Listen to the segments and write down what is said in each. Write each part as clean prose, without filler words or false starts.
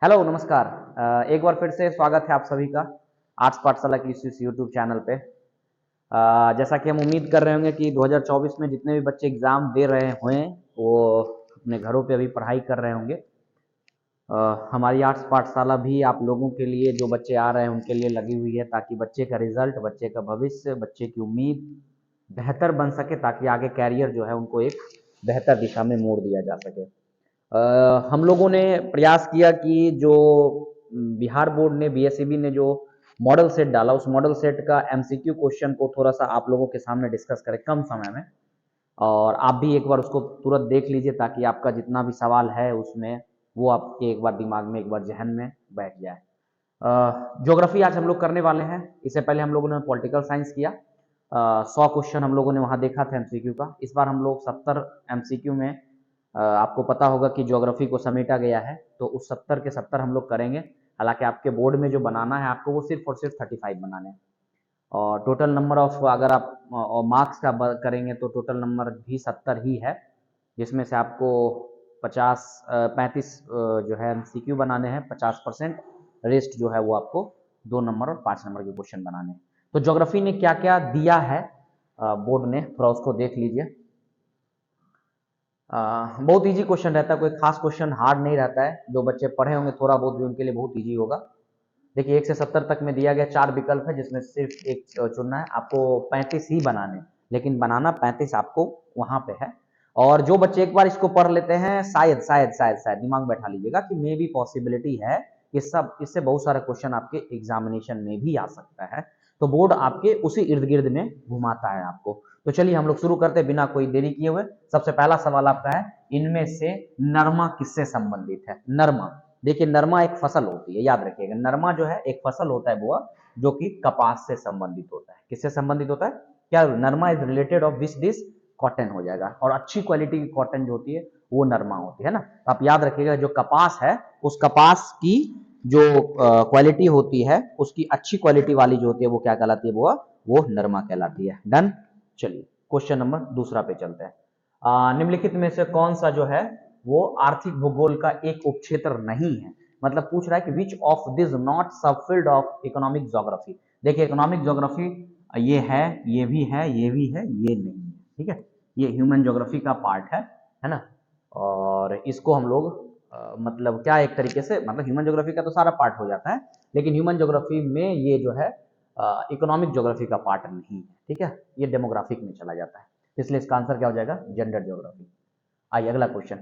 Hello नमस्कार। एक बार फिर से स्वागत है आप सभी का आर्ट्स पाठशाला की इस यूट्यूब चैनल पे। जैसा कि हम उम्मीद कर रहे होंगे कि 2024 में जितने भी बच्चे एग्ज़ाम दे रहे हुए वो अपने घरों पे अभी पढ़ाई कर रहे होंगे। हमारी आर्ट्स पाठशाला भी आप लोगों के लिए, जो बच्चे आ रहे हैं उनके लिए लगी हुई है, ताकि बच्चे का रिजल्ट, बच्चे का भविष्य, बच्चे की उम्मीद बेहतर बन सके, ताकि आगे कैरियर जो है उनको एक बेहतर दिशा में मोड़ दिया जा सके। हम लोगों ने प्रयास किया कि जो बिहार बोर्ड ने, बीएसईबी ने जो मॉडल सेट डाला, उस मॉडल सेट का एमसीक्यू क्वेश्चन को थोड़ा सा आप लोगों के सामने डिस्कस करें कम समय में। और आप भी एक बार उसको तुरंत देख लीजिए, ताकि आपका जितना भी सवाल है उसमें वो आपके एक बार दिमाग में, एक बार जहन में बैठ जाए। ज्योग्राफी आज हम लोग करने वाले हैं। इससे पहले हम लोगों ने पॉलिटिकल साइंस किया। 100 क्वेश्चन हम लोगों ने वहाँ देखा था एमसीक्यू का। इस बार हम लोग 70 एमसीक्यू में, आपको पता होगा कि ज्योग्राफी को समेटा गया है, तो उस 70 के 70 हम लोग करेंगे। हालांकि आपके बोर्ड में जो बनाना है आपको, वो सिर्फ और सिर्फ 35 बनाने हैं। और टोटल नंबर ऑफ, अगर आप मार्क्स का करेंगे तो टोटल नंबर भी 70 ही है, जिसमें से आपको 35 जो है एमसीक्यू बनाने हैं, 50%। रेस्ट जो है वो आपको 2 नंबर और 5 नंबर के क्वेश्चन बनाने हैं। तो ज्योग्राफी ने क्या क्या दिया है बोर्ड ने, थोड़ा उसको देख लीजिए। बहुत इजी क्वेश्चन रहता है, कोई खास क्वेश्चन हार्ड नहीं रहता है। जो बच्चे पढ़े होंगे थोड़ा बहुत भी, उनके लिए बहुत इजी होगा। देखिए 1 से 70 तक में दिया गया 4 विकल्प है, जिसमें सिर्फ एक चुनना है आपको। 35 ही बनाने, लेकिन बनाना 35 आपको वहां पे है। और जो बच्चे एक बार इसको पढ़ लेते हैं, शायद शायद शायद शायद दिमाग में बैठा लीजिएगा कि मे भी पॉसिबिलिटी है कि सब इससे बहुत सारा क्वेश्चन आपके एग्जामिनेशन में भी आ सकता है। तो बोर्ड आपके उसी इर्द गिर्द में घुमाता है आपको। तो चलिए हम लोग शुरू करते हैं बिना कोई देरी किए हुए। सबसे पहला सवाल आपका है, इनमें से नरमा किससे संबंधित है? नरमा, देखिए नरमा एक फसल होती है, याद रखिएगा। नरमा जो है एक फसल होता है बुआ, जो कि कपास से संबंधित होता है। किससे संबंधित होता है? क्या Narma is related of which this? Cotton हो जाएगा। और अच्छी क्वालिटी की कॉटन जो होती है वो नरमा होती है ना। तो आप याद रखिएगा, जो कपास है उस कपास की जो क्वालिटी होती है, उसकी अच्छी क्वालिटी वाली जो होती है वो क्या कहलाती है बुआ? वो नरमा कहलाती है। डन। चलिए क्वेश्चन नंबर दूसरा पे चलते हैं। निम्नलिखित में से कौन सा जो है वो आर्थिक भूगोल का एक उपक्षेत्र नहीं है? मतलब पूछ रहा है कि which of this not subfield of economic geography. देखिए इकोनॉमिक ज्योग्राफी ये है, ये भी है, ये भी है, ये नहीं है। ठीक है, ये ह्यूमन ज्योग्राफी का पार्ट है ना। और इसको हम लोग मतलब क्या, एक तरीके से मतलब ह्यूमन ज्योग्राफी का तो सारा पार्ट हो जाता है, लेकिन ह्यूमन ज्योग्राफी में ये जो है इकोनॉमिक ज्योग्राफी का पार्ट नहीं है। ठीक है, ये डेमोग्राफिक में चला जाता है। इसलिए इसका आंसर क्या हो जाएगा? Gender geography. आइए अगला क्वेश्चन।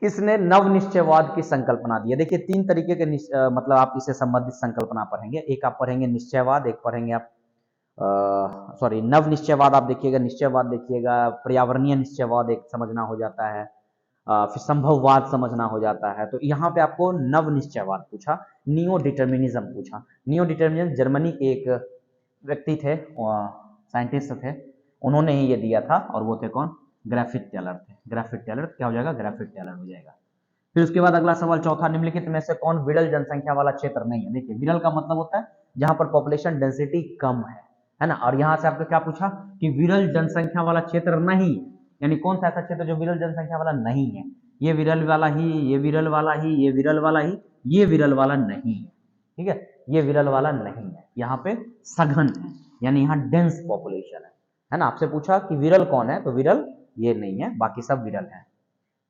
किसने नव निश्चयवाद की संकल्पना दी है? देखिए 3 तरीके के मतलब आप इसे संबंधित संकल्पना पढ़ेंगे। एक आप पढ़ेंगे निश्चयवाद, एक पढ़ेंगे आप सॉरी नव निश्चयवाद आप देखिएगा, निश्चयवाद देखिएगा, पर्यावरणीय निश्चयवाद एक समझना हो जाता है, फिर संभववाद समझना हो जाता है। तो यहाँ पे आपको नव निश्चयवाद पूछा, नियो डिटर्मिनिज्म पूछा। नियो डिटर्मिनिज्म जर्मनी के एक व्यक्ति थे, साइंटिस्ट थे, उन्होंने ही ये दिया था। और वो थे कौन? ग्राफिक टेलर थे। ग्राफिक टेलर क्या हो जाएगा? ग्राफिक टेलर हो जाएगा। फिर उसके बाद अगला सवाल चौथा, निम्नलिखित में से कौन विरल जनसंख्या वाला क्षेत्र नहीं है? देखिए विरल का मतलब होता है जहां पर पॉपुलेशन डेंसिटी कम है ना। और यहां से आपको क्या पूछा कि विरल जनसंख्या वाला क्षेत्र नहीं है, यानी कौन सा ऐसा क्षेत्र जो विरल जनसंख्या वाला नहीं है? ये विरल वाला ही, ये विरल वाला ही, ये विरल वाला ही, ये विरल वाला नहीं है। ठीक है, ये विरल वाला नहीं है। यहाँ पे सघन है, यानी यहाँ डेंस पॉपुलेशन है ना। आपसे पूछा कि विरल कौन है, तो विरल ये नहीं है, बाकी सब विरल है।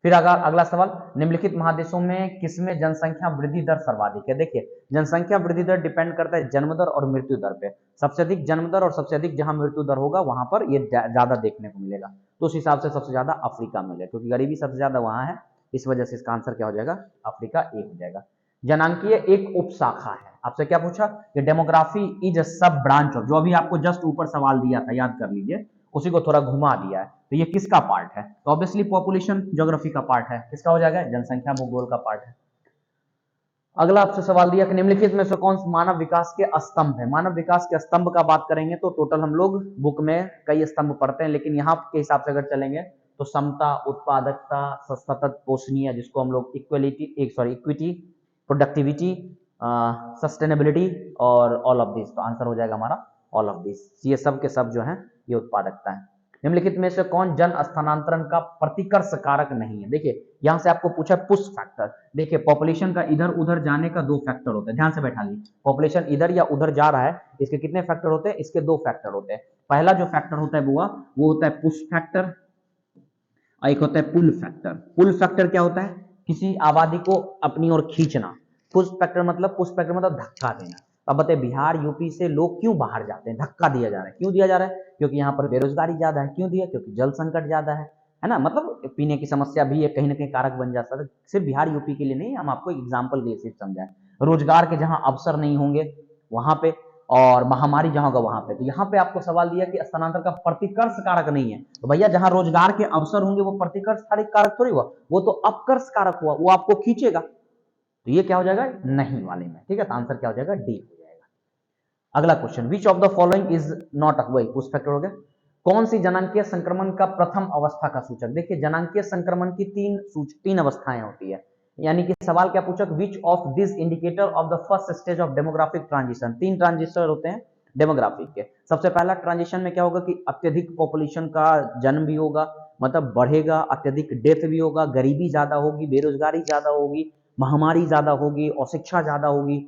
फिर अगला सवाल, निम्नलिखित महादेशों में किसमें जनसंख्या वृद्धि दर सर्वाधिक है? देखिए जनसंख्या वृद्धि दर डिपेंड करता है जन्म दर और मृत्यु दर पे। सबसे अधिक जन्म दर और सबसे अधिक जहां मृत्यु दर होगा वहां पर ये ज्यादा देखने को मिलेगा। तो उस हिसाब से सबसे ज्यादा अफ्रीका में है, क्योंकि गरीबी सबसे ज्यादा वहां है। इस वजह से इसका आंसर क्या हो जाएगा? अफ्रीका ए हो जाएगा। जनांकीय एक उपशाखा है। आपसे क्या पूछा कि डेमोग्राफी इज अ सब ब्रांच ऑफ, जो अभी आपको जस्ट ऊपर सवाल दिया था, याद कर लीजिए, उसी को थोड़ा घुमा दिया है। तो ये किसका पार्ट है? तो ऑब्वियसली पॉपुलेशन ज्योग्राफी का पार्ट है। किसका हो जाएगा? जनसंख्या भूगोल का पार्ट है। अगला आपसे सवाल दिया कि निम्नलिखित में से कौन मानव विकास के स्तंभ है? मानव विकास के स्तंभ का बात करेंगे तो टोटल हम लोग बुक में कई स्तंभ पढ़ते हैं, लेकिन यहाँ के हिसाब से अगर चलेंगे तो समता, उत्पादकता, सतत पोषणीय, जिसको हम लोग इक्वलिटी, इक्विटी, प्रोडक्टिविटी, सस्टेनेबिलिटी और ऑल ऑफ दिस। तो आंसर हो जाएगा हमारा ऑल ऑफ दिस। ये सब के सब जो है ये उत्पादकता है। निम्नलिखित में से कौन जन स्थानांतरण का प्रतिकर्ष कारक नहीं है? देखिए यहां से आपको पूछा पुश फैक्टर। देखिए पॉपुलेशन का इधर उधर जाने का दो फैक्टर होते हैं, ध्यान से बैठा लीजिए। पॉपुलेशन इधर या उधर जा रहा है, इसके कितने फैक्टर होते हैं? इसके दो फैक्टर होते हैं। पहला जो फैक्टर होता है बुआ, वो होता है पुश फैक्टर, और एक होता है पुल फैक्टर। पुल फैक्टर क्या होता है? किसी आबादी को अपनी ओर खींचना। पुश फैक्टर मतलब धक्का देना। अब बताइए बिहार यूपी से लोग क्यों बाहर जाते हैं? धक्का दिया जा रहा है। क्यों दिया जा रहा है? क्योंकि यहाँ पर बेरोजगारी ज्यादा है। क्यों दिया? क्योंकि जल संकट ज्यादा है ना। मतलब पीने की समस्या भी एक कहीं ना कहीं कारक बन जाता है। सिर्फ बिहार यूपी के लिए नहीं, हम आपको एग्जाम्पल के लिए सिर्फ समझाएं। रोजगार के जहां अवसर नहीं होंगे वहां पे, और महामारी जहां होगा वहां पे। तो यहाँ पे आपको सवाल दिया कि स्थानांतरण का प्रतिकर्ष कारक नहीं है, तो भैया जहां रोजगार के अवसर होंगे वो प्रतिकर्ष कारक थोड़ी हुआ, वो तो अपकर्ष कारक हुआ, वो आपको खींचेगा। तो ये क्या हो जाएगा? नहीं वाले में। ठीक है, तो आंसर क्या हो जाएगा? डी हो जाएगा। अगला question, which of the following is not वही पुश फैक्टर हो गया। कौन सी जनांकीय संक्रमण का प्रथम अवस्था का सूचक? देखिए जनांकीय संक्रमण की तीन अवस्थाएं होती है। यानी कि सवाल क्या पूछा? विच of this indicator of the first stage of demographic transition. तीन ट्रांजिशन होते हैं डेमोग्राफिक के। सबसे पहला ट्रांजिशन में क्या होगा कि अत्यधिक पॉपुलेशन का जन्म भी होगा, मतलब बढ़ेगा, अत्यधिक डेथ भी होगा, गरीबी ज्यादा होगी, बेरोजगारी ज्यादा होगी, महामारी ज्यादा होगी, अशिक्षा ज्यादा होगी।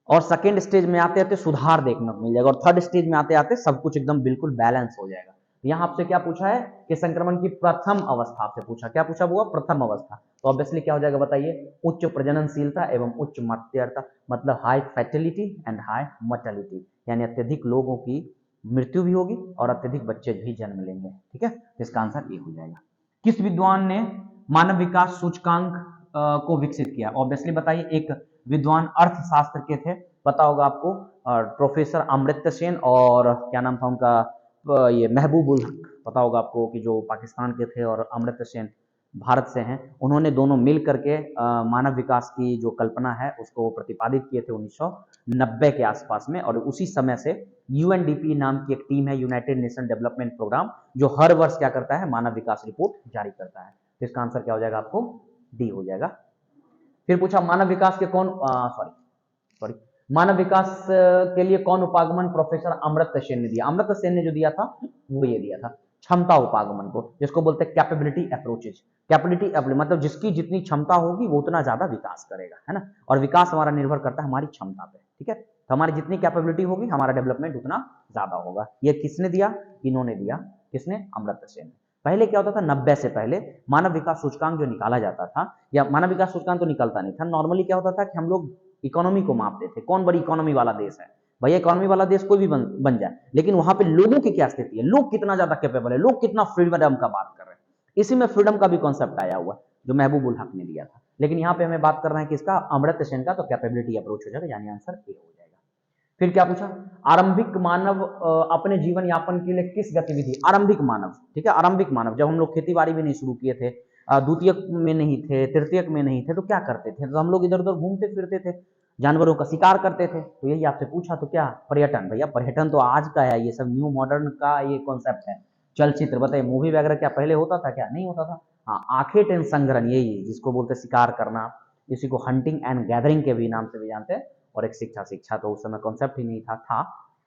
और सेकेंड स्टेज में आते आते सुधार देखने को मिल जाएगा, और थर्ड स्टेज में आते आते सब कुछ एकदम बिल्कुल बैलेंस हो जाएगा। यहाँ आपसे क्या पूछा है कि संक्रमण की प्रथम अवस्था आपसे पूछा। क्या पूछा हुआ? प्रथम अवस्था। तो ऑब्वियसली क्या हो जाएगा बताइए? उच्च प्रजननशीलता एवं उच्च मृत्युता, मतलब high fatality and high mortality, यानी अत्यधिक लोगों की मृत्यु भी होगी और अत्यधिक बच्चे भी जन्म लेंगे। ठीक है, इसका आंसर ये हो जाएगा। किस विद्वान ने मानव विकास सूचकांक को विकसित किया? ऑब्वियसली बताइए, एक विद्वान अर्थशास्त्र के थे, पता होगा आपको, प्रोफेसर अमर्त्य सेन, और क्या नाम था उनका, ये महबूब उल हक, पता होगा आपको, कि जो पाकिस्तान के थे और अमर्त्य सेन भारत से हैं। उन्होंने दोनों मिल करके मानव विकास की जो कल्पना है उसको प्रतिपादित किए थे 1990 के आसपास में। और उसी समय से यूएनडीपी नाम की एक टीम है, यूनाइटेड नेशन डेवलपमेंट प्रोग्राम, जो हर वर्ष क्या करता है? मानव विकास रिपोर्ट जारी करता है। तो इसका आंसर क्या हो जाएगा? आपको डी हो जाएगा। फिर पूछा मानव विकास के कौन सॉरी मानव विकास के लिए कौन उपागमन प्रोफेसर अमर्त्य सेन ने दिया? अमर्त्य सेन ने जो दिया था वो ये दिया था, क्षमता उपागमन को, जिसको बोलते हैं कैपेबिलिटी अप्रोचेज। कैपेबिलिटी मतलब जिसकी जितनी क्षमता होगी वो उतना ज्यादा विकास करेगा, है ना। और विकास हमारा निर्भर करता है हमारी क्षमता पे। ठीक है, तो हमारी जितनी कैपेबिलिटी होगी हमारा डेवलपमेंट उतना ज्यादा होगा। ये किसने दिया? इन्होंने दिया। किसने? अमर्त्य सेन ने। पहले क्या होता था? 90 से पहले मानव विकास सूचकांक जो निकाला जाता था, या मानव विकास सूचकांक तो निकलता नहीं था, नॉर्मली क्या होता था कि हम लोग इकोनॉमी को मापते थे, कौन बड़ी इकोनॉमी वाला देश है। भैया इकोनॉमी वाला देश कोई भी बन जाए, लेकिन वहां पे लोगों की क्या स्थिति है, लोग कितना ज्यादा कैपेबल है, लोग कितना फ्रीडम का बात कर रहे हैं। इसी में फ्रीडम का भी कॉन्सेप्ट आया हुआ, जो महबूब उल हक ने दिया था। लेकिन यहाँ पे हमें बात कर रहे हैं किसका? अमर्त्य सेन का। तो कैपेबिलिटी अप्रोच हो जाएगा, यानी आंसर ए हो जाएगा। फिर क्या पूछा? आरंभिक मानव अपने जीवन यापन के लिए किस गतिविधि? आरंभिक मानव, ठीक है, आरंभिक मानव, जब हम लोग खेती बाड़ी भी नहीं शुरू किए थे, द्वितीयक में नहीं थे, तृतीयक में नहीं थे, तो क्या करते थे? तो हम लोग इधर उधर घूमते फिरते थे, जानवरों का शिकार करते थे। तो यही आपसे पूछा, तो क्या? पर्यटन। भैया पर्यटन तो आज का है, ये सब न्यू मॉडर्न का ये कॉन्सेप्ट है। चलचित्र, बताइए मूवी वगैरह क्या पहले होता था? क्या नहीं होता था। हाँ, आखेट एंड संग्रहण, यही जिसको बोलते शिकार करना, इसी को हंटिंग एंड गैदरिंग के भी नाम से भी जानते हैं। और एक शिक्षा तो उस समय कॉन्सेप्ट ही नहीं था,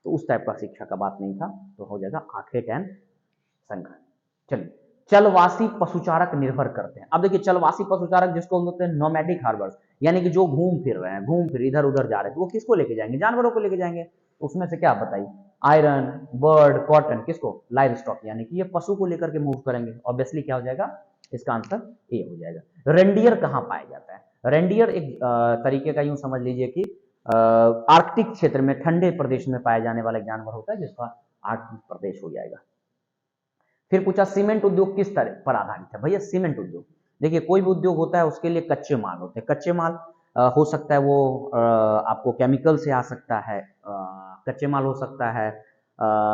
तो उस टाइप का शिक्षा का बात नहीं था। तो हो जाएगा आखेट एंड संग्रहण। चलिए, चलवासी पशुचारक निर्भर करते हैं। अब देखिए चलवासी पशुचारक जिसको बोलते हैं नोमैडिक हार्बर्स, यानी कि जो घूम फिर रहे हैं, घूम फिर इधर उधर जा रहे हैं, तो वो किसको लेके जाएंगे? जानवरों को लेके जाएंगे। उसमें से क्या बताइए? आयरन, बर्ड, कॉटन, किसको? लाइव स्टॉक, यानी कि ये पशु को लेकर के मूव करेंगे। ऑब्वियसली क्या हो जाएगा? इसका आंसर ए हो जाएगा। रेंडियर कहाँ पाया जाता है? रेंडियर एक तरीके का यूं समझ लीजिए कि आर्कटिक क्षेत्र में, ठंडे प्रदेश में पाया जाने वाला एक जानवर होता है, जिसका आर्कटिक प्रदेश हो जाएगा। फिर पूछा सीमेंट उद्योग किस तरह पर आधारित है? भैया सीमेंट उद्योग, देखिए कोई भी उद्योग होता है उसके लिए कच्चे माल होते हैं। कच्चे माल हो सकता है वो आपको केमिकल से आ सकता है, कच्चे माल हो सकता है,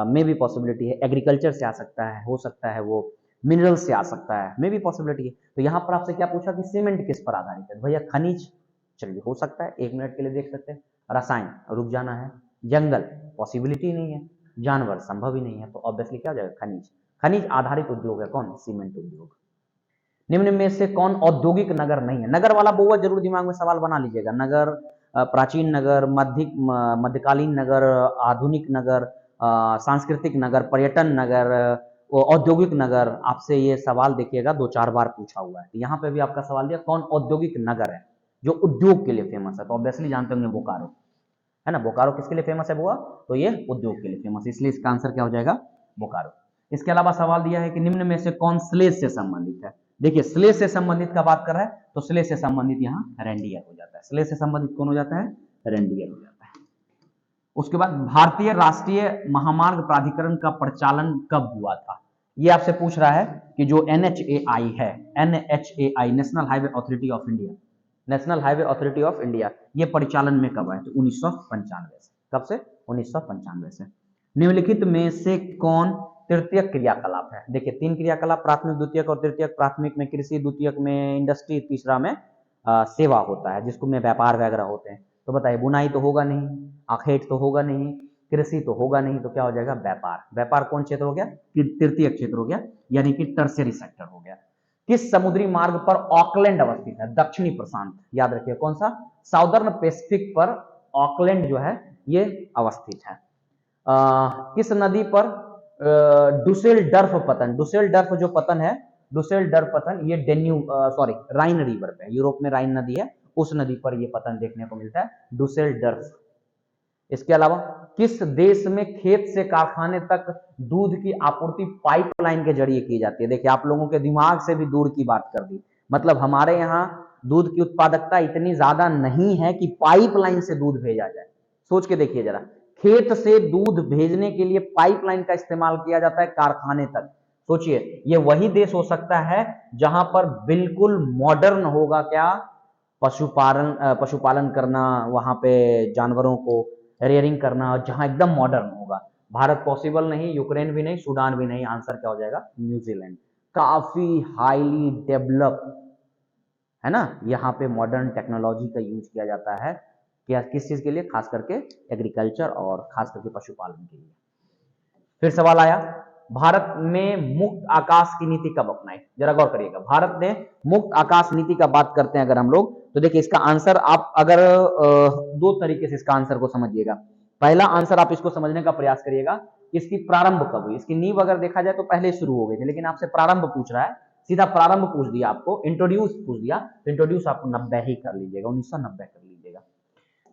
मे भी पॉसिबिलिटी है एग्रीकल्चर से आ सकता है, हो सकता है वो मिनरल से आ सकता है, मे भी पॉसिबिलिटी है। तो यहाँ पर आपसे क्या पूछा कि सीमेंट किस पर आधारित है? भैया खनिज, चलिए हो सकता है, 1 मिनट के लिए देख सकते हैं। रसायन, रुक जाना है। जंगल, पॉसिबिलिटी नहीं है। जानवर, संभव ही नहीं है। तो ऑब्वियसली क्या हो जाएगा? खनिज। खनिज आधारित उद्योग है कौन? सीमेंट उद्योग। निम्न में से कौन औद्योगिक नगर नहीं है? नगर वाला बहुवचन जरूर दिमाग में सवाल बना लीजिएगा। नगर, प्राचीन नगर, मध्यकालीन नगर, आधुनिक नगर, सांस्कृतिक नगर, पर्यटन नगर, औद्योगिक नगर, आपसे ये सवाल देखिएगा 2-4 बार पूछा हुआ है। यहाँ पे भी आपका सवाल दिया कौन औद्योगिक नगर है जो उद्योग के लिए फेमस है, तो ऑब्वियसली जानते होंगे बोकारो, है ना। बोकारो किसके लिए फेमस है बुआ, तो ये उद्योग के लिए फेमस, इसलिए इसका आंसर क्या हो जाएगा, बोकारो। इसके अलावा सवाल दिया है कि निम्न में से कौन स्लेज से संबंधित है। देखिए स्लेज से संबंधित का बात कर रहा है तो स्लेज से संबंधित यहाँ रेंडियर हो जाता है। स्लेज से संबंधित कौन हो जाता है, रेंडियर हो जाता है। उसके बाद भारतीय राष्ट्रीय महामार्ग प्राधिकरण का प्रचालन कब हुआ था, ये आपसे पूछ रहा है कि जो NHAI है, NHAI national highway authority of India, national highway authority of India, ये परिचालन में कब आए, तो 1995 से। कब से, 1995 से। निम्नलिखित में से कौन तृतीयक क्रियाकलाप है। देखिए 3 क्रियाकलाप, प्राथमिक, द्वितीयक और तृतीयक। प्राथमिक में कृषि, द्वितीयक में इंडस्ट्री, तीसरा में सेवा होता है, जिसको में व्यापार वगैरह होते हैं। तो बताइए बुनाई तो होगा नहीं, आखेट तो होगा नहीं, कृषि तो होगा नहीं, तो क्या हो जाएगा, व्यापार। व्यापार कौन क्षेत्र हो गया, तृतीय क्षेत्र हो गया, यानी कि टर्शियरी सेक्टर हो गया। किस समुद्री मार्ग पर ऑकलैंड अवस्थित है, दक्षिणी प्रशांत, याद रखिए कौन सा, साउदर्न पैसिफिक पर ऑकलैंड जो है ये अवस्थित है। किस नदी पर डुसेलडर्फ पतन, डुसेलडर्फ जो पतन है, डुसेलडर्फ पतन ये राइन रिवर पे, यूरोप में राइन नदी है, उस नदी पर ये पतन देखने को मिलता है, डुसेलडर्फ। इसके अलावा किस देश में खेत से कारखाने तक दूध की आपूर्ति पाइपलाइन के जरिए की जाती है। देखिए आप लोगों के दिमाग से भी दूर की बात कर दी, मतलब हमारे यहाँ दूध की उत्पादकता इतनी ज्यादा नहीं है कि पाइपलाइन से दूध भेजा जाए। सोच के देखिए जरा, खेत से दूध भेजने के लिए पाइपलाइन का इस्तेमाल किया जाता है कारखाने तक। सोचिए ये वही देश हो सकता है जहां पर बिल्कुल मॉडर्न होगा क्या, पशुपालन करना, वहां पे जानवरों को रेयरिंग करना, जहां एकदम मॉडर्न होगा। भारत पॉसिबल नहीं, यूक्रेन भी नहीं, सूडान भी नहीं, आंसर क्या हो जाएगा, न्यूजीलैंड। काफी हाईली डेवलप है ना, यहाँ पे मॉडर्न टेक्नोलॉजी का यूज किया जाता है, क्या किस चीज के लिए, खास करके एग्रीकल्चर और खास करके पशुपालन के लिए। फिर सवाल आया, भारत में मुक्त आकाश की नीति कब अपनाई, जरा गौर करिएगा। भारत ने मुक्त आकाश नीति का बात करते हैं अगर हम लोग, तो देखिए इसका आंसर आप अगर 2 तरीके से इसका आंसर को समझिएगा। पहला आंसर आप इसको समझने का प्रयास करिएगा, इसकी प्रारंभ कब हुई। इसकी नींव अगर देखा जाए तो पहले शुरू हो गई थी, लेकिन आपसे प्रारंभ पूछ रहा है, सीधा प्रारंभ पूछ दिया आपको, इंट्रोड्यूस पूछ दिया, तो इंट्रोड्यूस आपको 90 ही कर लीजिएगा, 1990 कर लीजिएगा।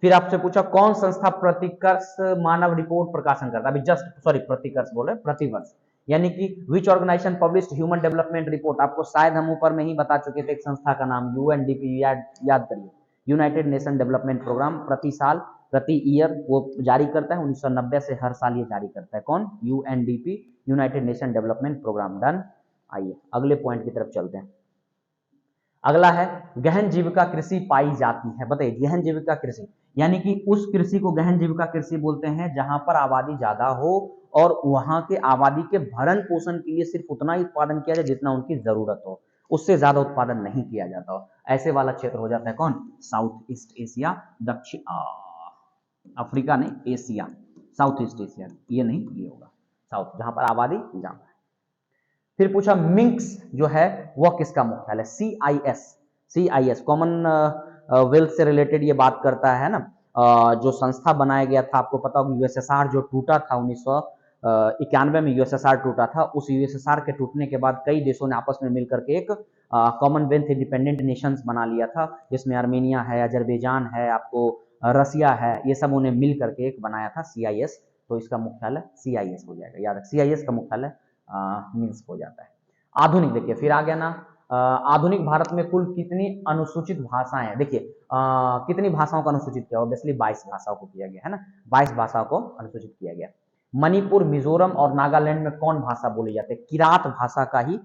फिर आपसे पूछा कौन संस्था प्रतिकर्ष मानव रिपोर्ट प्रकाशन करता है, अभी जस्ट प्रतिकर्ष बोले, प्रतिवर्ष, यानी कि which organisation published human development report. आपको शायद हम ऊपर में ही बता चुके थे, एक संस्था का नाम UNDP, याद करिए, यूनाइटेड नेशन डेवलपमेंट प्रोग्राम, प्रति साल प्रति ईयर वो जारी करता है, 1990 से हर साल ये जारी करता है। कौन, UNDP, United Nation Development Programme. Done. आइए अगले पॉइंट की तरफ चलते हैं। अगला है गहन जीविका कृषि पाई जाती है। बताइए गहन जीविका कृषि, यानी कि उस कृषि को गहन जीविका कृषि बोलते हैं जहां पर आबादी ज्यादा हो और वहां के आबादी के भरण पोषण के लिए सिर्फ उतना ही उत्पादन किया जाए जितना उनकी जरूरत हो, उससे ज्यादा उत्पादन नहीं किया जाता हो, ऐसे वाला क्षेत्र हो जाता है कौन, साउथ ईस्ट एशिया, दक्षिण अफ्रीका नहीं, एशिया, साउथ ईस्ट एशिया, ये नहीं, ये होगा साउथ, जहां पर आबादी ज्यादा है। फिर पूछा मिंक्स जो है वह किसका मुख्यालय, CIS कॉमन वेल्थ से रिलेटेड ये बात करता है ना। जो संस्था बनाया गया था, आपको पता होगा USSR जो टूटा था 1991 में, USSR टूटा था, उस USSR के टूटने के बाद कई देशों ने आपस में मिलकर के एक कॉमनवेल्थ इंडिपेंडेंट नेशंस बना लिया था, जिसमें आर्मेनिया है, अजरबैजान है, आपको रसिया है, ये सब उन्हें मिल करके एक बनाया था CIS, तो इसका मुख्यालय CIS हो जाएगा, याद रख CIS का मुख्यालय मिन्स्क हो जाता है। आधुनिक देखिए फिर आ गया ना, आधुनिक भारत में कुल कितनी अनुसूचित भाषाएं हैं। देखिए कितनी भाषाओं को अनुसूचित किया, ऑब्वियसली 22 भाषाओं को किया गया है ना, 22 भाषाओं को अनुसूचित किया गया। मणिपुर, मिजोरम और नागालैंड में कौन भाषा बोली जाती है, किरात भाषा का ही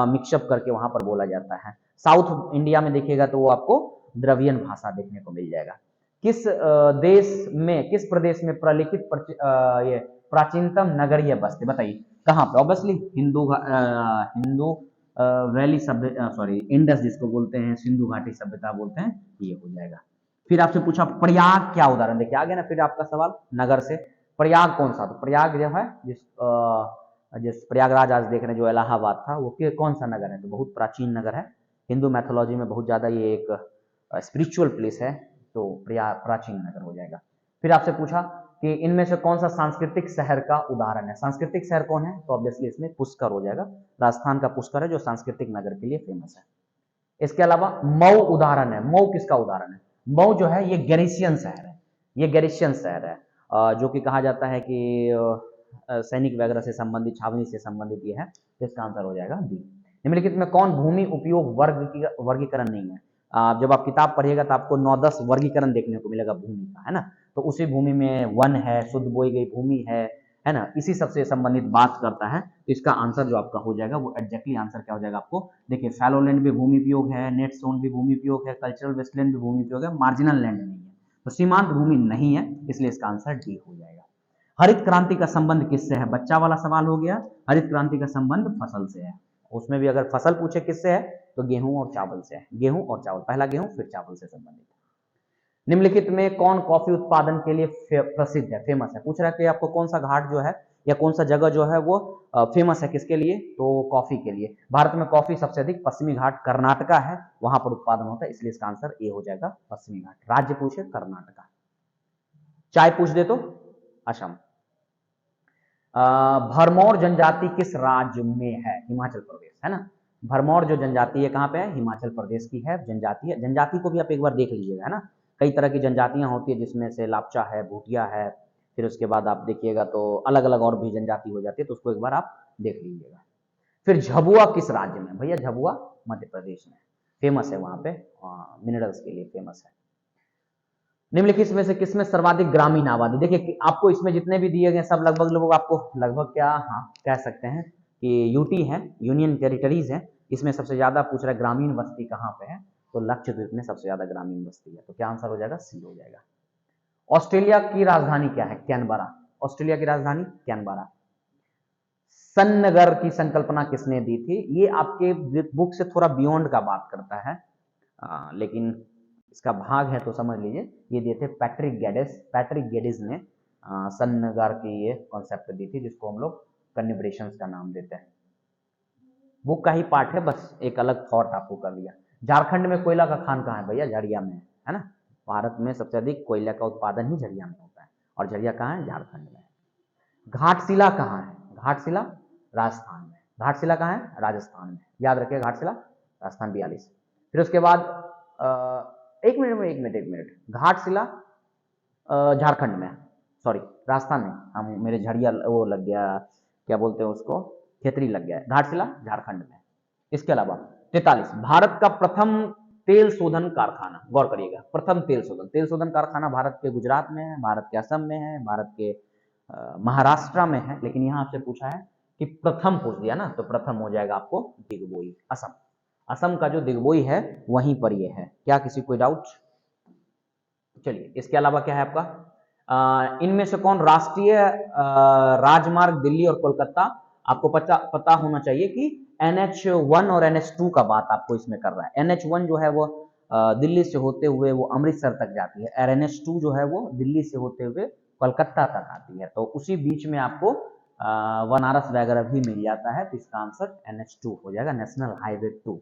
मिक्सअप करके वहां पर बोला जाता है। साउथ इंडिया में देखिएगा तो वो आपको द्रवियन भाषा देखने को मिल जाएगा। किस किस प्रदेश में प्रलिखित ये प्राचीनतम नगरीय बस्ती, बताइए कहाँ पे, ऑब्वियसली हिंदू वैली सभ्यता, इंडस जिसको बोलते हैं, सिंधु घाटी सभ्यता बोलते हैं, ये हो जाएगा। फिर आपसे पूछा प्रयाग क्या उदाहरण, देखिए आ गया ना फिर आपका सवाल नगर से, प्रयाग कौन सा, तो प्रयाग जो है जिस प्रयागराज आज देख रहे हैं जो इलाहाबाद था, वो कौन सा नगर है, तो बहुत प्राचीन नगर है, हिंदू मैथोलॉजी में बहुत ज्यादा ये एक स्पिरिचुअल प्लेस है, तो प्राचीन नगर हो जाएगा। फिर आपसे पूछा कि इनमें से कौन सा सांस्कृतिक शहर का उदाहरण है। सांस्कृतिक शहर कौन है, तो ऑब्वियसली इसमें पुष्कर हो जाएगा। राजस्थान का पुष्कर है जो सांस्कृतिक नगर के लिए फेमस है। इसके अलावा मऊ उदाहरण है। मऊ किसका उदाहरण है? मऊ जो है ये गैरिसियन शहर है। ये गैरिसियन शहर है जो कि कहा जाता है कि सैनिक वगैरह से संबंधित, छावनी से संबंधित ये है। तो इसका आंसर हो जाएगा बी। निम्नलिखित में कौन भूमि उपयोग वर्ग की वर्गीकरण नहीं है? जब आप किताब पढ़िएगा तो आपको 9-10 वर्गीकरण देखने को मिलेगा भूमि का, है ना। तो उसी भूमि में वन है, शुद्ध बोई गई भूमि है ना, इसी सबसे संबंधित बात करता है। तो इसका आंसर जो आपका हो जाएगा वो एग्जैक्टली आंसर क्या हो जाएगा आपको, देखिए फैलो लैंड भी भूमि उपयोग है, नेट जोन भी भूमि उपयोग है, कल्चरल वेस्टलैंड भी भूमि उपयोग है, मार्जिनल लैंड नहीं है, तो सीमांत भूमि नहीं है, इसलिए इसका आंसर डी हो जाएगा। हरित क्रांति का संबंध किससे है? बच्चा वाला सवाल हो गया। हरित क्रांति का संबंध फसल से है। उसमें भी अगर फसल पूछे किससे है तो गेहूं और चावल से है। गेहूं और चावल, पहला गेहूं फिर चावल से संबंधित। निम्नलिखित में कौन कॉफी उत्पादन के लिए प्रसिद्ध है, फेमस है? पूछ रहा है कि आपको कौन सा घाट जो है या कौन सा जगह जो है वो फेमस है किसके लिए, तो कॉफी के लिए। भारत में कॉफी सबसे अधिक पश्चिमी घाट कर्नाटका है, वहां पर उत्पादन होता है, इसलिए इसका आंसर ए हो जाएगा पश्चिमी घाट। राज्य पूछे कर्नाटका। चाय पूछ दे तो असम। भरमौर जनजाति किस राज्य में है? हिमाचल प्रदेश, है ना। भरमौर जो जनजाति है कहाँ पे है? हिमाचल प्रदेश की है जनजाति है। जनजाति को भी आप एक बार देख लीजिएगा, है ना। कई तरह की जनजातियां होती है जिसमें से लापचा है, भूटिया है, फिर उसके बाद आप देखिएगा तो अलग अलग और भी जनजाति हो जाती है, तो उसको एक बार आप देख लीजिएगा। फिर झबुआ किस राज्य में? भैया झबुआ मध्य प्रदेश में फेमस है, वहां पे मिनरल्स के लिए फेमस है। निम्नलिखित में से किसमें सर्वाधिक ग्रामीण आबादी? देखिए आपको इसमें जितने भी दिए गए सब लगभग लोग आपको लगभग क्या हाँ कह सकते हैं कि यूटी है, यूनियन टेरिटरीज है। इसमें सबसे ज्यादा पूछ रहा है ग्रामीण बस्ती कहाँ पे है, तो लक्षद्वीप में सबसे ज्यादा ग्रामीण बस्ती है, तो क्या आंसर हो जाएगा? सी हो जाएगा। ऑस्ट्रेलिया की राजधानी क्या है? कैनबरा। ऑस्ट्रेलिया की राजधानी कैनबरा। सन नगर की संकल्पना किसने दी थी? ये आपके बुक से थोड़ा बियॉन्ड का बात करता है, लेकिन इसका भाग है तो समझ लीजिए। ये दिए थे पैट्रिक गेडिस। पैट्रिक गेडिस ने सन नगर की ये कॉन्सेप्ट दी थी, जिसको हम लोग कन्यूबरेशंस का नाम देते हैं। बुक का ही पार्ट है, बस एक अलग थॉट आपको कर दिया। झारखंड में कोयला का खान कहाँ है? भैया झरिया में है ना। भारत में सबसे अधिक कोयला का उत्पादन ही झरिया में होता है, और झरिया कहाँ है? झारखंड में। घाटशिला कहाँ है? घाटशिला राजस्थान में। घाटशिला कहाँ है? राजस्थान में, याद रखिए घाटशिला राजस्थान 42। फिर उसके बाद एक मिनट घाटशिला झारखंड में, सॉरी राजस्थान में, हम मेरे झड़िया वो लग गया, क्या बोलते हैं उसको, खेतरी लग गया है। घाटशिला झारखंड में। इसके अलावा 43 भारत का प्रथम तेल शोधन कारखाना, गौर करिएगा, प्रथम तेल शोधन कारखाना भारत के गुजरात में है, भारत के असम में है, भारत के महाराष्ट्र में है, लेकिन यहां आपसे पूछा है कि प्रथम पूछ दिया ना, तो प्रथम हो जाएगा आपको दिगबोई, असम। असम का जो दिगबोई है वहीं पर ये है। क्या किसी कोई डाउट? चलिए इसके अलावा क्या है आपका, इनमें से कौन राष्ट्रीय राजमार्ग दिल्ली और कोलकाता, आपको पता होना चाहिए कि NH1 और NH2 का बात आपको इसमें कर रहा है। NH1 जो है वो दिल्ली से होते हुए वो अमृतसर तक जाती है, और NH2 जो है वो दिल्ली से होते हुए कोलकाता तक आती है, तो उसी बीच में आपको बनारस वगैरह भी मिल जाता है, तो इसका आंसर NH2 हो जाएगा, नेशनल हाईवे 2।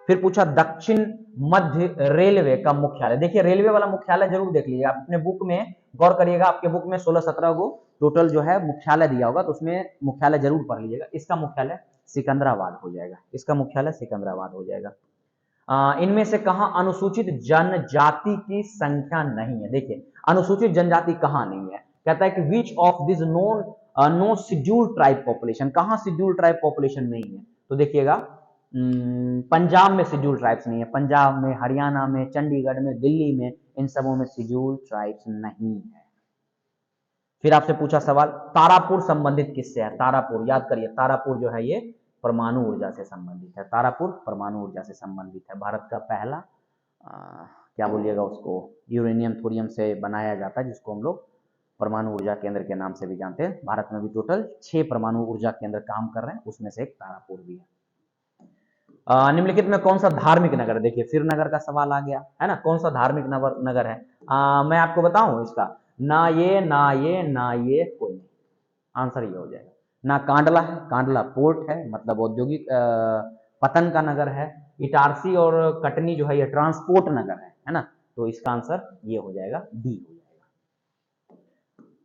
फिर पूछा दक्षिण मध्य रेलवे का मुख्यालय। देखिए रेलवे वाला मुख्यालय जरूर देख लीजिए, आप अपने बुक में गौर करिएगा, आपके बुक में 16-17 को टोटल जो है मुख्यालय दिया होगा, तो उसमें मुख्यालय जरूर पढ़ लीजिएगा। इसका मुख्यालय सिकंदराबाद हो जाएगा, इसका मुख्यालय सिकंदराबाद हो जाएगा। इनमें से कहां अनुसूचित जनजाति की संख्या नहीं है? देखिए अनुसूचित जनजाति कहां नहीं है, कहता है कि which of this no scheduled tribe population, कहां शेड्यूल्ड ट्राइब पॉपुलेशन नहीं है? तो देखिएगा पंजाब में शेड्यूल्ड ट्राइब्स नहीं है, पंजाब में, हरियाणा में, चंडीगढ़ में, दिल्ली में, इन सबों में शेड्यूल्ड ट्राइब्स नहीं है। फिर आपसे पूछा सवाल तारापुर संबंधित किससे है? तारापुर याद करिए, तारापुर जो है ये परमाणु ऊर्जा से संबंधित है। तारापुर परमाणु ऊर्जा से संबंधित है। भारत का पहला क्या बोलिएगा उसको, यूरेनियम थोरियम से बनाया जाता है, जिसको हम लोग परमाणु ऊर्जा केंद्र के नाम से भी जानते हैं। भारत में भी टोटल 6 परमाणु ऊर्जा केंद्र काम कर रहे हैं, उसमें से एक तारापुर भी है। निम्नलिखित में कौन सा धार्मिक नगर, देखिए फिर नगर का सवाल आ गया है ना, कौन सा धार्मिक नगर है? मैं आपको बताऊं इसका, ना ये ना ये ना ये कोई नहीं, आंसर ये हो जाएगा। ना कांडला है, कांडला पोर्ट है, मतलब औद्योगिक पतन का नगर है। इटारसी और कटनी जो है ये ट्रांसपोर्ट नगर है ना, तो इसका आंसर ये हो जाएगा, डी हो जाएगा।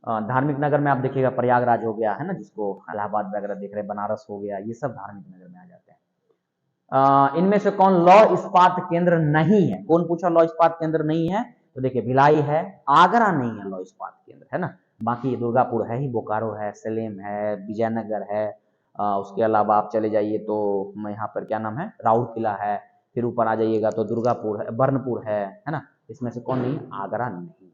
धार्मिक नगर में आप देखिएगा प्रयागराज हो गया है ना, जिसको इलाहाबाद वगैरह देख रहे हैं, बनारस हो गया, ये सब धार्मिक नगर में आ जाते हैं। इनमें से कौन लौ इस्पात केंद्र नहीं है? कौन पूछा लौ इस्पात केंद्र नहीं है? तो देखिए भिलाई है, आगरा नहीं है लौ इस्पात केंद्र, है ना। बाकी दुर्गापुर है ही, बोकारो है, सलेम है, विजयनगर है, उसके अलावा आप चले जाइए तो यहाँ पर क्या नाम है, राउरकेला है, फिर ऊपर आ जाइएगा तो दुर्गापुर है, बर्नपुर है ना। इसमें से कौन नहीं? आगरा नहीं।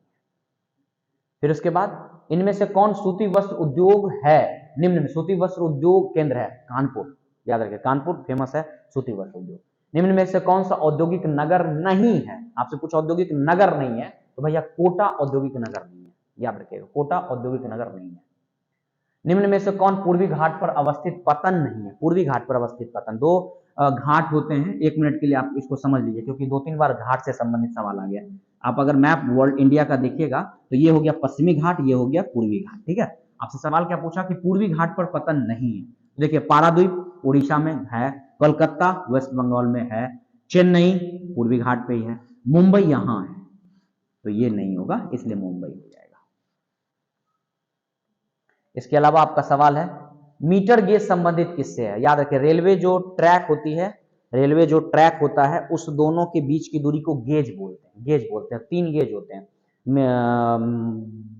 फिर उसके बाद इनमें से कौन सूती वस्त्र उद्योग है? निम्न में सूती वस्त्र उद्योग केंद्र है कानपुर, याद रखिए कानपुर फेमस है सूती वस्त्र उद्योग। निम्न में से कौन सा औद्योगिक नगर नहीं है? आपसे कुछ औद्योगिक नगर नहीं है तो भैया कोटा औद्योगिक नगर नहीं है, याद रखिएगा कोटा औद्योगिक नगर नहीं है। निम्न में से कौन पूर्वी घाट पर अवस्थित पतन नहीं है? पूर्वी घाट पर अवस्थित पतन, दो घाट होते हैं, 1 मिनट के लिए आप इसको समझ लीजिए क्योंकि 2-3 बार घाट से संबंधित सवाल आ गया। आप अगर मैप वर्ल्ड इंडिया का देखिएगा तो ये हो गया पश्चिमी घाट, ये हो गया पूर्वी घाट, ठीक है। आपसे सवाल क्या पूछा कि पूर्वी घाट पर पतन नहीं है। देखिए पारादीप उड़ीसा में है, कोलकाता वेस्ट बंगाल में है, चेन्नई पूर्वी घाट पे ही है, मुंबई यहाँ है, तो ये नहीं होगा, इसलिए मुंबई हो जाएगा। इसके अलावा आपका सवाल है मीटर गेज संबंधित किससे है? याद रखिए रेलवे जो ट्रैक होती है, रेलवे जो ट्रैक होता है उस दोनों के बीच की दूरी को गेज बोलते हैं। गेज बोलते हैं, 3 गेज होते हैं,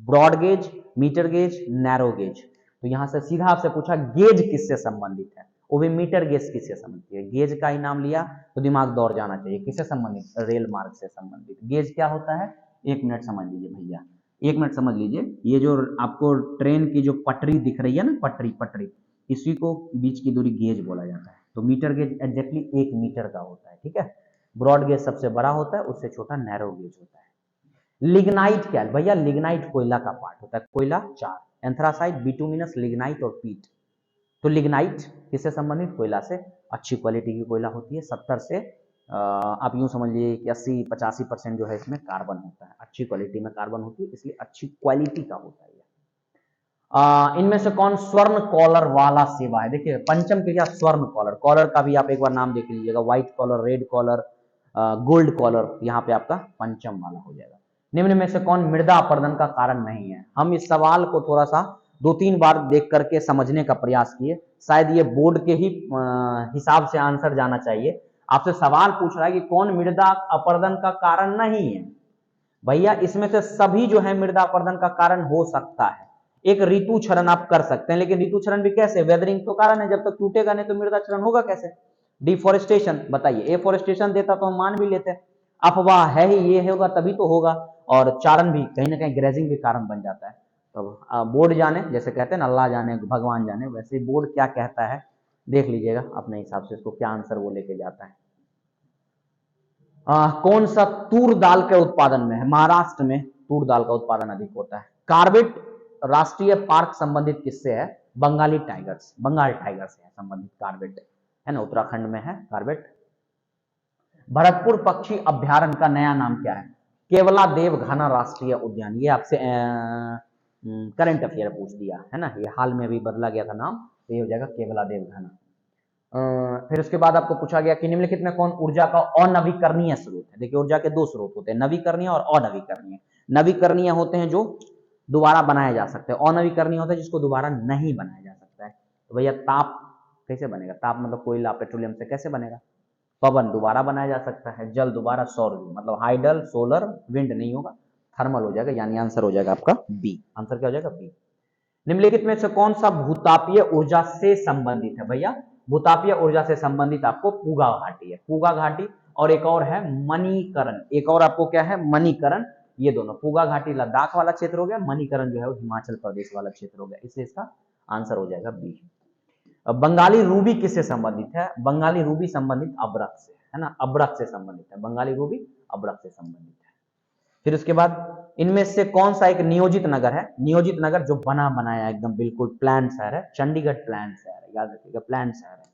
broad gauge, metre gauge, narrow gauge. तो यहां से सीधा आपसे पूछा गेज किससे संबंधित है, वो भी मीटर गेज किससे संबंधित है। गेज का ही नाम लिया तो दिमाग दौड़ जाना चाहिए, किससे संबंधित? रेल मार्ग से संबंधित। गेज क्या होता है? 1 मिनट समझ लीजिए भैया, 1 मिनट समझ लीजिए। ये जो आपको ट्रेन की जो पटरी दिख रही है ना, पटरी पटरी, इसी को बीच की दूरी गेज बोला जाता है। तो मीटर गेज एग्जैक्टली 1 मीटर का होता है, ठीक है। ब्रॉड गेज सबसे बड़ा होता है, उससे छोटा नैरो गेज होता है। लिग्नाइट क्या है भैया? लिग्नाइट कोयला का पार्ट होता है, कोयला 4, एंथ्रासाइट, बिटुमिनस, लिग्नाइट और पीट। तो लिग्नाइट किससे संबंधित? कोयला से। अच्छी क्वालिटी की कोयला होती है, 70 से आप यूं समझ लीजिए कि 80-85% जो है इसमें कार्बन होता है, अच्छी क्वालिटी में कार्बन होती है, इसलिए अच्छी क्वालिटी का होता है। इनमें से कौन स्वर्ण कॉलर वाला सेवा है? देखिए पंचम क्रिया स्वर्ण कॉलर, कॉलर का भी आप एक बार नाम देख लीजिएगा, white collar, red collar, gold collar, यहाँ पे आपका पंचम वाला हो जाएगा। निम्न में से कौन मृदा अपर्दन का कारण नहीं है? हम इस सवाल को थोड़ा सा 2-3 बार देख करके समझने का प्रयास किए, शायद ये बोर्ड के ही हिसाब से आंसर जाना चाहिए। आपसे सवाल पूछ रहा है कि कौन मृदा अपर्दन का कारण नहीं है? भैया इसमें से सभी जो है मृदा अपर्दन का कारण हो सकता है। एक ऋतु क्षरण आप कर सकते हैं, लेकिन ऋतु क्षरण भी कैसे? वेदरिंग तो कारण है, जब तक टूटेगा नहीं तो मृदा क्षरण होगा कैसे? डिफोरेस्टेशन, बताइए। एफोरेस्टेशन देता तो हम मान भी लेते हैं, अफवाह है ही, ये होगा तभी तो होगा। और चारण भी कहीं ना कहीं ग्रेजिंग भी कारण बन जाता है। तो बोर्ड जाने, जैसे कहते हैं ना अल्लाह जाने भगवान जाने, वैसे बोर्ड क्या कहता है देख लीजिएगा अपने हिसाब से, इसको क्या आंसर वो लेके जाता है। कौन सा तूर दाल के उत्पादन में है? महाराष्ट्र में तूर दाल का उत्पादन अधिक होता है। कार्बेट राष्ट्रीय पार्क संबंधित किससे है? बंगाली टाइगर्स, बंगाल टाइगर से है संबंधित कार्बेट, है ना, उत्तराखंड में है कार्बेट। भरतपुर पक्षी अभ्यारण्य का नया नाम क्या है? केवला देव घना राष्ट्रीय उद्यान। ये आपसे करंट अफेयर पूछ दिया है ना, ये हाल में अभी बदला गया था नाम, तो ये हो जाएगा केवला देव घना। फिर उसके बाद आपको पूछा गया कि निम्नलिखित में कौन ऊर्जा का अनवीकरणीय स्रोत है? देखिए ऊर्जा के 2 स्रोत होते हैं, नवीकरणीय और अनवीकरणीय। नवीकरणीय होते हैं जो दोबारा बनाए जा सकते हैं, अनवीकरणीय होता है जिसको दोबारा नहीं बनाया जा सकता है। तो भैया ताप कैसे बनेगा? ताप मतलब कोयला पेट्रोलियम से कैसे बनेगा? पवन दोबारा बनाया जा सकता है, जल दोबारा, सौर मतलब हाइडल, सोलर, विंड नहीं होगा, थर्मल हो जाएगा, यानी आंसर हो जाएगा आपका बी। आंसर क्या हो जाएगा? बी। निम्नलिखित में से कौन सा भूतापीय ऊर्जा से संबंधित है? भैया भूतापीय ऊर्जा से संबंधित आपको पूगा घाटी है, पूगा घाटी, और एक और है मणिकरण, एक और आपको क्या है? मणिकरण। ये दोनों, पूगा घाटी लद्दाख वाला क्षेत्र हो गया, मणिकरण जो है वो हिमाचल प्रदेश वाला क्षेत्र हो गया, इसलिए इसका आंसर हो जाएगा बी। बंगाली रूबी किससे संबंधित है? बंगाली रूबी संबंधित अब्रक से है ना, अब्रक से संबंधित है, बंगाली रूबी अब्रक से संबंधित है। फिर उसके बाद इनमें से कौन सा एक नियोजित नगर है? नियोजित नगर जो बना बनाया एकदम बिल्कुल प्लान शहर है, चंडीगढ़ प्लान शहर है, याद रखिएगा प्लान शहर है।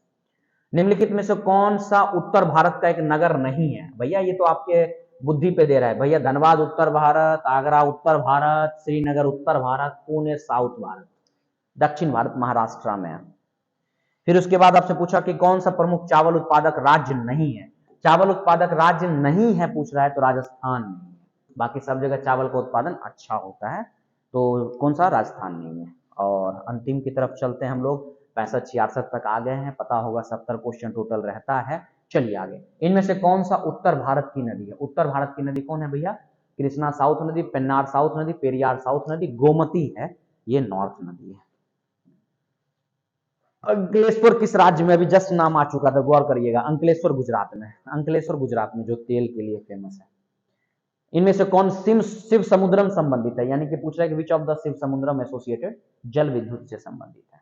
निम्नलिखित में से कौन सा उत्तर भारत का एक नगर नहीं है? भैया ये तो आपके बुद्धि पे दे रहा है भैया, धनबाद उत्तर भारत, आगरा उत्तर भारत, श्रीनगर उत्तर भारत, पुणे साउथ भारत, दक्षिण भारत महाराष्ट्र में है। फिर उसके बाद आपसे पूछा कि कौन सा प्रमुख चावल उत्पादक राज्य नहीं है? चावल उत्पादक राज्य नहीं है पूछ रहा है तो राजस्थान नहीं है, बाकी सब जगह चावल का उत्पादन अच्छा होता है। तो कौन सा? राजस्थान नहीं है। और अंतिम की तरफ चलते हैं हम लोग। 65-66 तक आ गए हैं, पता होगा 70 क्वेश्चन टोटल रहता है। चलिए आगे। इनमें से कौन सा उत्तर भारत की नदी है? उत्तर भारत की नदी कौन है भैया? कृष्णा साउथ नदी, पेन्नार साउथ नदी, पेरियार साउथ नदी, गोमती है, ये नॉर्थ नदी है। अंकलेश्वर किस राज्य में? अभी जस्ट नाम आ चुका था, गौर करिएगा। अंकलेश्वर गुजरात में, अंकलेश्वर गुजरात में, जो तेल के लिए फेमस है। इनमें से कौन शिव समुद्रम संबंधित है? यानी कि पूछ रहा है कि which of the Shivasamudram associated जल विद्युत से संबंधित है।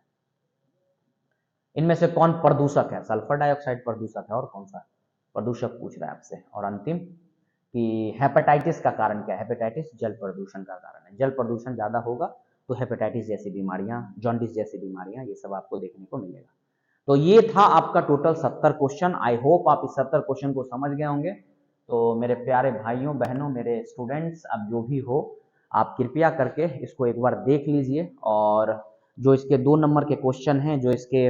इनमें से कौन प्रदूषक है? सल्फर डाइऑक्साइड प्रदूषक है। और कौन सा प्रदूषक पूछ रहा है आपसे। और अंतिम कि हेपेटाइटिस का कारण क्या है? हेपेटाइटिस जल प्रदूषण का कारण है। जल प्रदूषण ज्यादा होगा तो हेपेटाइटिस जैसी बीमारियां, जॉन्डिस जैसी बीमारियां, ये सब आपको देखने को मिलेगा। तो ये था आपका टोटल 70 क्वेश्चन। आई होप आप इस 70 क्वेश्चन को समझ गए होंगे। तो मेरे प्यारे भाइयों बहनों, मेरे स्टूडेंट्स, अब जो भी हो, आप कृपया करके इसको एक बार देख लीजिए। और जो इसके 2 नंबर के क्वेश्चन हैं, जो इसके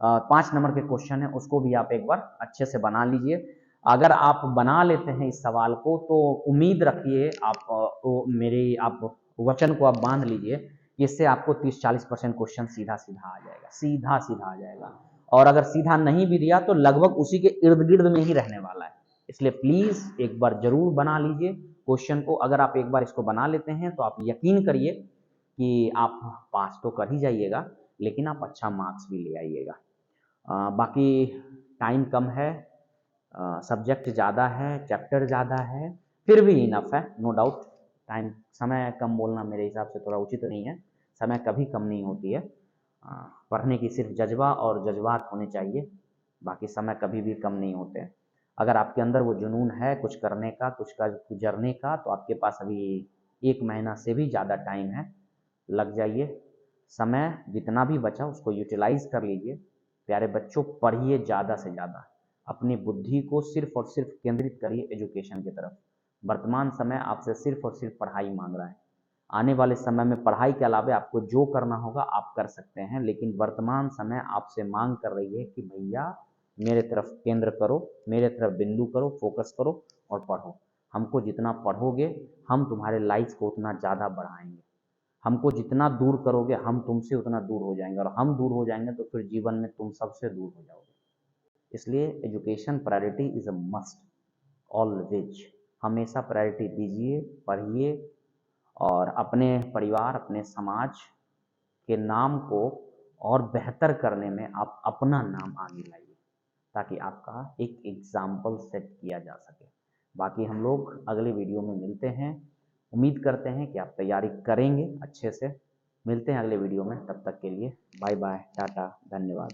5 नंबर के क्वेश्चन है, उसको भी आप एक बार अच्छे से बना लीजिए। अगर आप बना लेते हैं इस सवाल को तो उम्मीद रखिए आप वचन को आप बांध लीजिए कि इससे आपको 30-40% क्वेश्चन सीधा सीधा आ जाएगा, सीधा सीधा आ जाएगा। और अगर सीधा नहीं भी दिया तो लगभग उसी के इर्द गिर्द में ही रहने वाला है। इसलिए प्लीज एक बार जरूर बना लीजिए क्वेश्चन को। अगर आप एक बार इसको बना लेते हैं तो आप यकीन करिए कि आप पास तो कर ही जाइएगा, लेकिन आप अच्छा मार्क्स भी ले आइएगा। बाकी टाइम कम है, सब्जेक्ट ज़्यादा है, चैप्टर ज़्यादा है, फिर भी इनफ है, नो डाउट। समय कम बोलना मेरे हिसाब से थोड़ा उचित नहीं है। समय कभी कम नहीं होती है। पढ़ने की सिर्फ जज्बा और जज्बात होने चाहिए, बाकी समय कभी भी कम नहीं होते हैं। अगर आपके अंदर वो जुनून है कुछ करने का, कुछ का गुजरने का, तो आपके पास अभी 1 महीना से भी ज़्यादा टाइम है, लग जाइए। समय जितना भी बचा उसको यूटिलाइज कर लीजिए। प्यारे बच्चों, पढ़िए ज़्यादा से ज़्यादा, अपनी बुद्धि को सिर्फ और सिर्फ केंद्रित करिए एजुकेशन की तरफ। वर्तमान समय आपसे सिर्फ और सिर्फ पढ़ाई मांग रहा है। आने वाले समय में पढ़ाई के अलावा आपको जो करना होगा आप कर सकते हैं, लेकिन वर्तमान समय आपसे मांग कर रही है कि भैया मेरे तरफ केंद्र करो, मेरे तरफ बिंदु करो, फोकस करो और पढ़ो। हमको जितना पढ़ोगे हम तुम्हारे लाइफ को उतना ज़्यादा बढ़ाएंगे। हमको जितना दूर करोगे हम तुमसे उतना दूर हो जाएंगे, और हम दूर हो जाएंगे तो फिर जीवन में तुम सबसे दूर हो जाओगे। इसलिए education priority is a must always. हमेशा प्रायोरिटी दीजिए, पढ़िए और अपने परिवार, अपने समाज के नाम को और बेहतर करने में आप अपना नाम आगे लाइए, ताकि आपका एक एग्जाम्पल सेट किया जा सके। बाकी हम लोग अगले वीडियो में मिलते हैं। उम्मीद करते हैं कि आप तैयारी करेंगे अच्छे से। मिलते हैं अगले वीडियो में, तब तक के लिए बाय बाय, टाटा, धन्यवाद।